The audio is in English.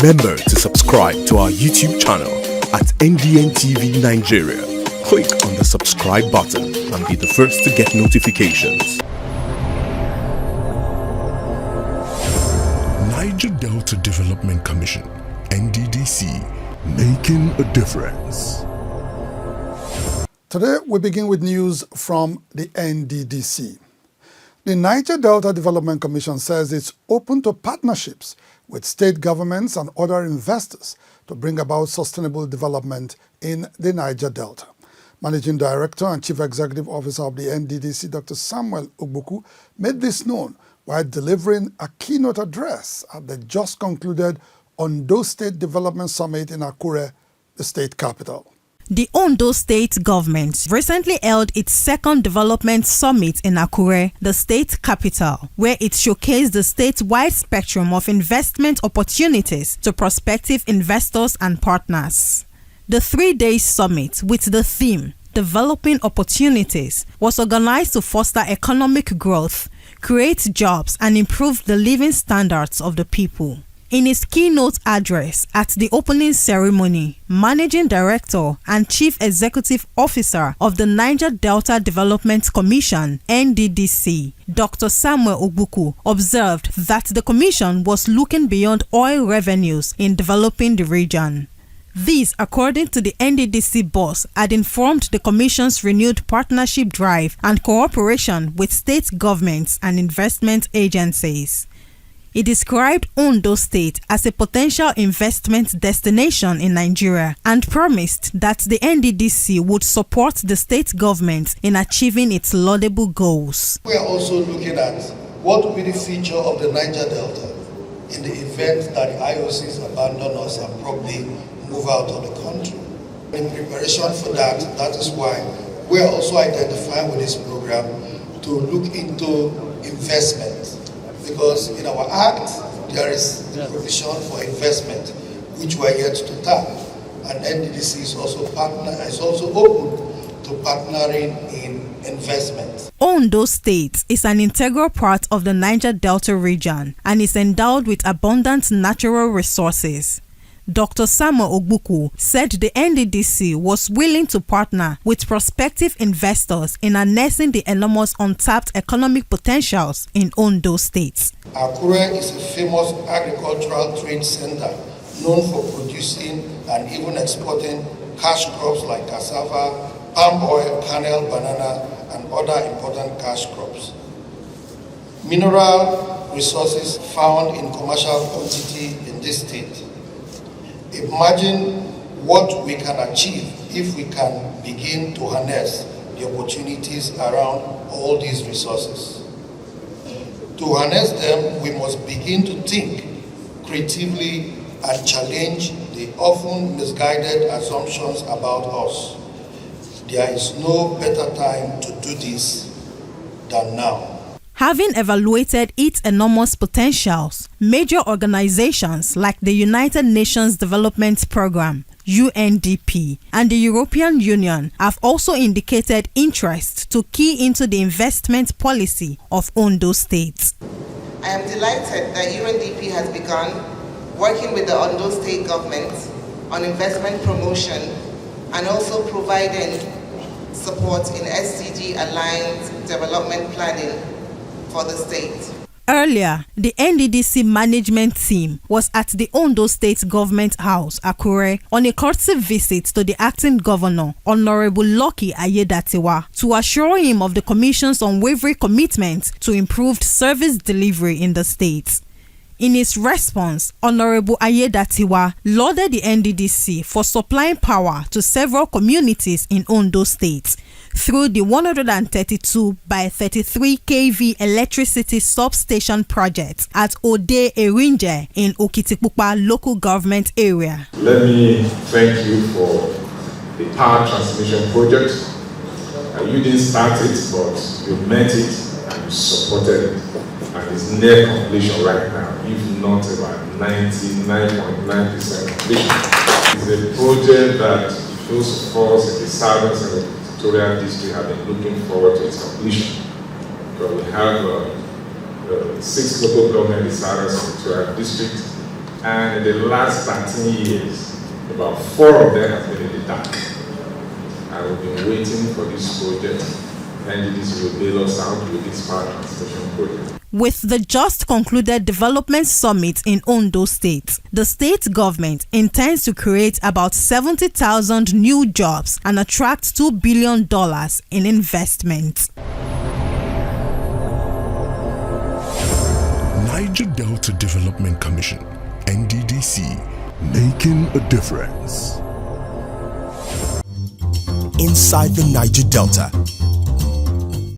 Remember to subscribe to our YouTube channel at NDN Nigeria. Click on the subscribe button and be the first to get notifications. Niger Delta Development Commission, NDDC, making a difference. Today we begin with news from the NDDC. The Niger Delta Development Commission says it's open to partnerships with state governments and other investors to bring about sustainable development in the Niger Delta. Managing Director and Chief Executive Officer of the NDDC, Dr. Samuel Ogbuku, made this known while delivering a keynote address at the just concluded Ondo State Development Summit in AKUGHA, the state capital. The Ondo State government recently held its second development summit in AKUGHA, the state capital, where it showcased the statewide spectrum of investment opportunities to prospective investors and partners. The 3-day summit with the theme Developing Opportunities was organized to foster economic growth, create jobs, and improve the living standards of the people. In his keynote address at the opening ceremony, Managing Director and Chief Executive Officer of the Niger Delta Development Commission, NDDC, Dr. Samuel Ogbuku, observed that the commission was looking beyond oil revenues in developing the region. This, according to the NDDC boss, had informed the Commission's renewed partnership drive and cooperation with state governments and investment agencies. He described Ondo State as a potential investment destination in Nigeria and promised that the NDDC would support the state government in achieving its laudable goals. We are also looking at what will be the future of the Niger Delta in the event that the IOCs abandon us and probably move out of the country. In preparation for that, that is why we are also identifying with this program to look into investment. Because in our act, there is provision for investment, which we are yet to tap. And NDDC is also open to partnering in investment. Ondo State is an integral part of the Niger Delta region and is endowed with abundant natural resources. Dr. Samuel Ogbuku said the NDDC was willing to partner with prospective investors in harnessing the enormous untapped economic potentials in Ondo State. AKUGHA is a famous agricultural trade center known for producing and even exporting cash crops like cassava, palm oil, kernel, banana, and other important cash crops. Mineral resources found in commercial quantity in this state. Imagine what we can achieve if we can begin to harness the opportunities around all these resources. To harness them, we must begin to think creatively and challenge the often misguided assumptions about us. There is no better time to do this than now. Having evaluated its enormous potentials, major organizations like the United Nations Development Programme, UNDP, and the European Union have also indicated interest to key into the investment policy of Ondo State. I am delighted that UNDP has begun working with the Ondo State government on investment promotion and also providing support in SDG-aligned development planning for the state. Earlier, the NDDC management team was at the Ondo State Government House, AKUGHA, on a courtesy visit to the acting governor, Honorable Lucky Ayedatiwa, to assure him of the Commission's unwavering commitment to improved service delivery in the state. In his response, Honorable Ayedatiwa lauded the NDDC for supplying power to several communities in Ondo State through the 132 by 33 kV electricity substation project at Ode Erinje in Okitipupa local government area. Let me thank you for the power transmission project. You didn't start it, but you met it and you supported it, and it's near completion right now, if not about 99.9% completion. It's a project that those of us in the southern senatorial district have been looking forward to its completion. Because we have 6 local government in the southern senatorial district, And in the last 13 years, about 4 of them have been in the dark. And we've been waiting for this project. Nddc will bail us out with this power transmission project. With the just concluded Development Summit in Ondo State, the state government intends to create about 70,000 new jobs and attract $2 billion in investment. Niger Delta Development Commission, NDDC, making a difference. Inside the Niger Delta,